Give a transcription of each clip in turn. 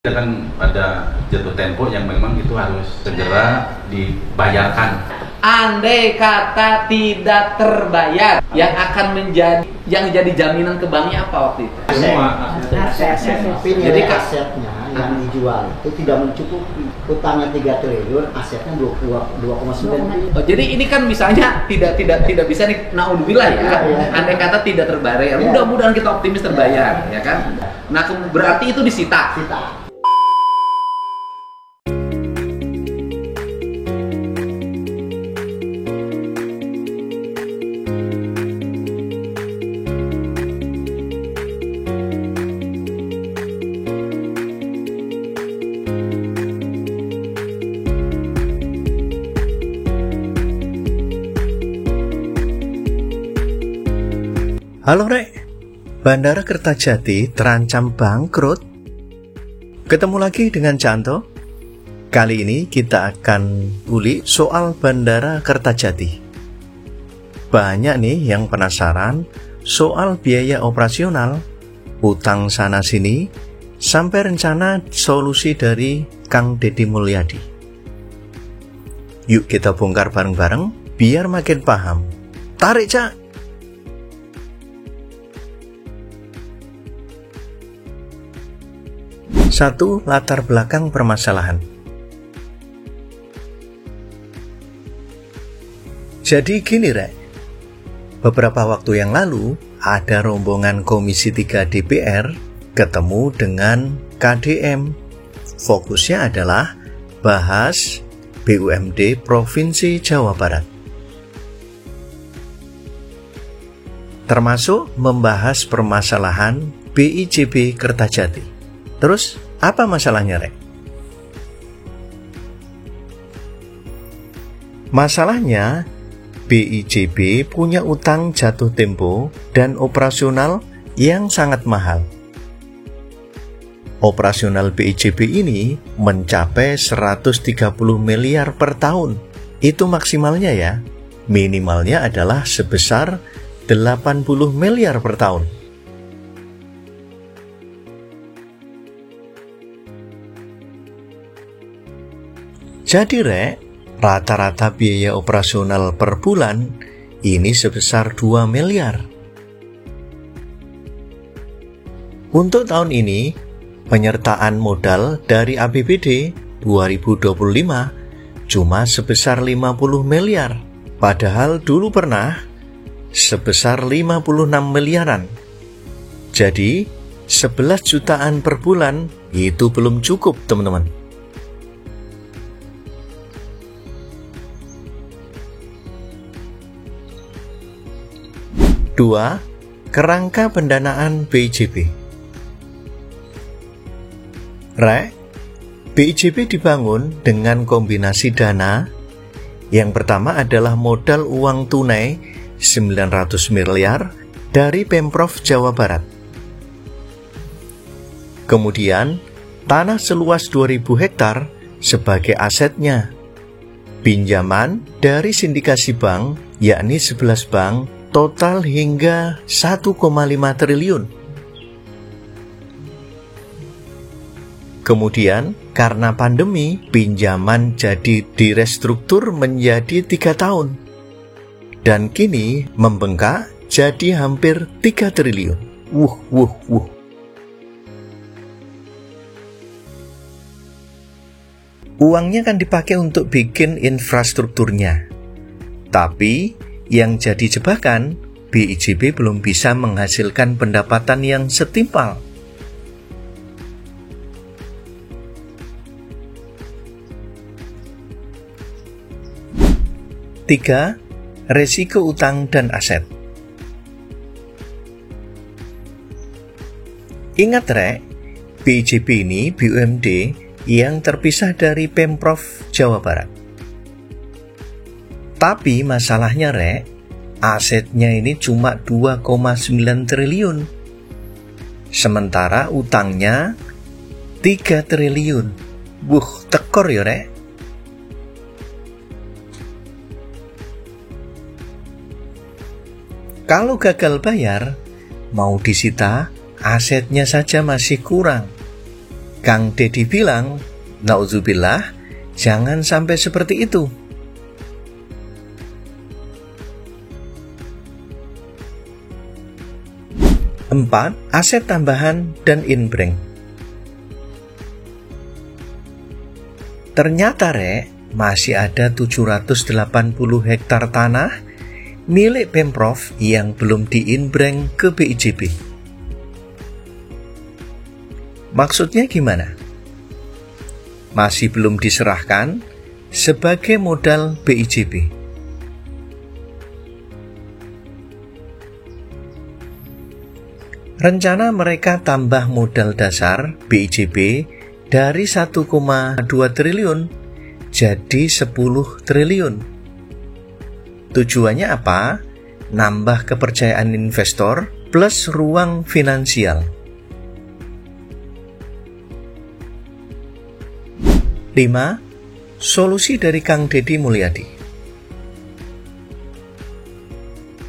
Kan pada jatuh tempo yang memang itu harus segera dibayarkan. Andai kata tidak terbayar, yang akan jadi jaminan ke banknya apa waktu itu? Aset. Tapi Jadi nilai asetnya yang dijual itu tidak mencukupi. Utangnya 3 triliun, asetnya 2,9 triliun. Oh, jadi ini kan misalnya tidak bisa nih, naudzubillah ya. Andai kata tidak terbayar, mudah-mudahan kita optimis terbayar, ya kan? Nah, berarti itu disita. Halo Rek, Bandara Kertajati terancam bangkrut. Ketemu lagi dengan Canto. Kali ini kita akan ulik soal Bandara Kertajati. Banyak nih yang penasaran soal biaya operasional, utang sana sini, sampai rencana solusi dari Kang Deddy Mulyadi. Yuk kita bongkar bareng-bareng biar makin paham. Tarik Cak! Satu, latar belakang permasalahan. Jadi gini Rek, beberapa waktu yang lalu ada rombongan Komisi 3 DPR ketemu dengan KDM. Fokusnya adalah bahas BUMD Provinsi Jawa Barat. Termasuk membahas permasalahan BIJB Kertajati. Terus, apa masalahnya, Rek? Masalahnya, BIJB punya utang jatuh tempo dan operasional yang sangat mahal. Operasional BIJB ini mencapai 130 miliar per tahun. Itu maksimalnya ya. Minimalnya adalah sebesar 80 miliar per tahun. Jadi Rek, rata-rata biaya operasional per bulan ini sebesar 2 miliar. Untuk tahun ini, penyertaan modal dari APBD 2025 cuma sebesar 50 miliar. Padahal dulu pernah sebesar 56 miliaran. Jadi, 11 jutaan per bulan itu belum cukup, teman-teman. Dua, kerangka pendanaan BIJB. Rek, BIJB dibangun dengan kombinasi dana. Yang pertama adalah modal uang tunai 900 miliar dari Pemprov Jawa Barat. Kemudian, tanah seluas 2000 hektar sebagai asetnya. Pinjaman dari sindikasi bank, yakni 11 bank, total hingga 1,5 triliun. Kemudian, karena pandemi, pinjaman jadi direstruktur menjadi 3 tahun. Dan kini membengkak jadi hampir 3 triliun. Uangnya kan dipakai untuk bikin infrastrukturnya. Tapi, yang jadi jebakan, BIJB belum bisa menghasilkan pendapatan yang setimpal. Tiga, resiko utang dan aset. Ingat Rek, BIJB ini BUMD yang terpisah dari Pemprov Jawa Barat. Tapi masalahnya Rek, asetnya ini cuma 2,9 triliun. Sementara utangnya 3 triliun. Tekor ya Rek. Kalau gagal bayar, mau disita, asetnya saja masih kurang. Kang Deddy bilang, naudzubillah, jangan sampai seperti itu. 4. Aset tambahan dan inbranch. Ternyata masih ada 780 hektar tanah milik Pemprov yang belum diinbranch ke BIJB. Maksudnya gimana? Masih belum diserahkan sebagai modal BIJB. Rencana mereka tambah modal dasar BIJB dari 1,2 triliun jadi 10 triliun. Tujuannya apa? Nambah kepercayaan investor plus ruang finansial. 5. Solusi dari Kang Deddy Mulyadi.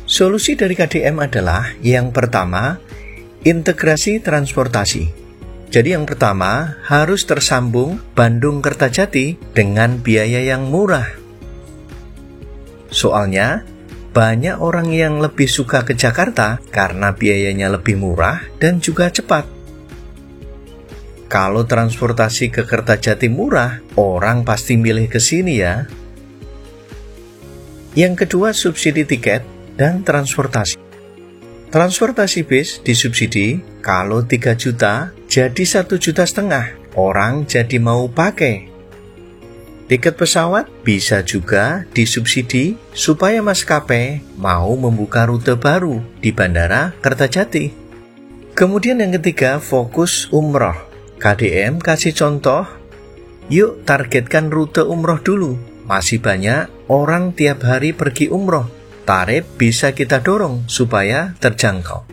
Solusi dari KDM adalah yang pertama, integrasi transportasi. Jadi yang pertama harus tersambung Bandung Kertajati dengan biaya yang murah. Soalnya banyak orang yang lebih suka ke Jakarta karena biayanya lebih murah dan juga cepat. Kalau transportasi ke Kertajati murah, orang pasti milih ke sini ya. Yang kedua, subsidi tiket dan transportasi. Transportasi bis disubsidi, kalau 3 juta jadi 1,5 juta. Orang jadi mau pakai. Tiket pesawat bisa juga disubsidi supaya maskapai mau membuka rute baru di Bandara Kertajati. Kemudian yang ketiga, fokus umroh. KDM kasih contoh, yuk targetkan rute umroh dulu. Masih banyak orang tiap hari pergi umroh. Tarif bisa kita dorong supaya terjangkau.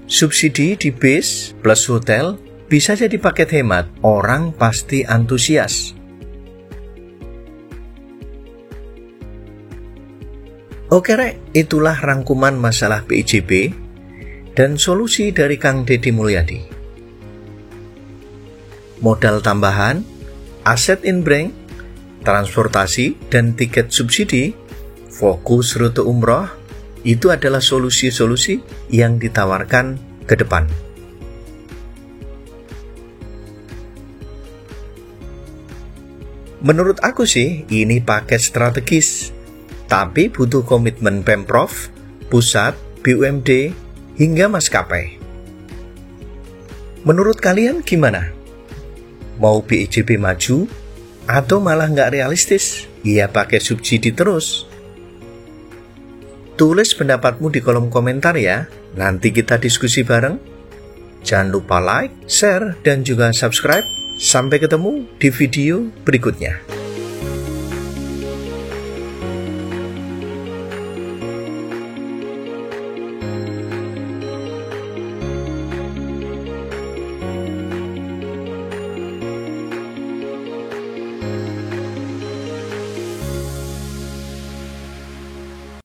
Subsidi di bis plus hotel bisa jadi paket hemat. Orang pasti antusias. Oke itulah rangkuman masalah BIJB dan solusi dari Kang Deddy Mulyadi. Modal tambahan, aset inbranch, transportasi dan tiket subsidi, fokus rute umroh, itu adalah solusi-solusi yang ditawarkan ke depan. Menurut aku sih, ini paket strategis, tapi butuh komitmen Pemprov, pusat, BUMD, hingga maskapai. Menurut kalian gimana? Mau BIJB maju? Atau malah nggak realistis? Iya pakai subsidi terus? Tulis pendapatmu di kolom komentar ya. Nanti kita diskusi bareng. Jangan lupa like, share, dan juga subscribe. Sampai ketemu di video berikutnya.